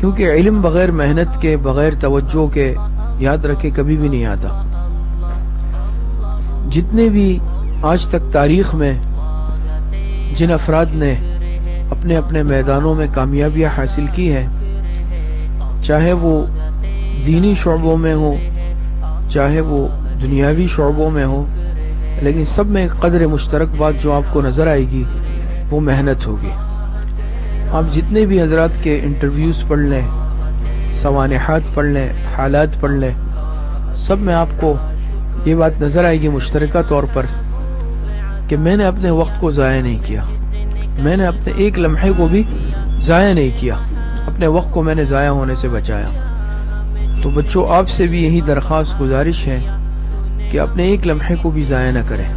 کیونکہ علم بغیر محنت کے، بغیر توجہ کے، یاد رکھے کبھی بھی نہیں آتا۔ جتنے بھی آج تک تاریخ میں جن افراد نے اپنے اپنے میدانوں میں کامیابیاں حاصل کی ہیں، چاہے وہ دینی شعبوں میں ہو، چاہے وہ دنیاوی شعبوں میں ہو، لیکن سب میں ایک قدر مشترک بات جو آپ کو نظر آئے گی وہ محنت ہوگی۔ آپ جتنے بھی حضرات کے انٹرویوز پڑھ لیں، سوانحات پڑھ لیں، حالات پڑھ لیں، سب میں آپ کو یہ بات نظر آئے گی مشترکہ طور پر کہ میں نے اپنے وقت کو ضائع نہیں کیا، میں نے اپنے ایک لمحے کو بھی ضائع نہیں کیا، اپنے وقت کو میں نے ضائع ہونے سے بچایا۔ تو بچوں، آپ سے بھی یہی درخواست گزارش ہے کہ اپنے ایک لمحے کو بھی ضائع نہ کریں۔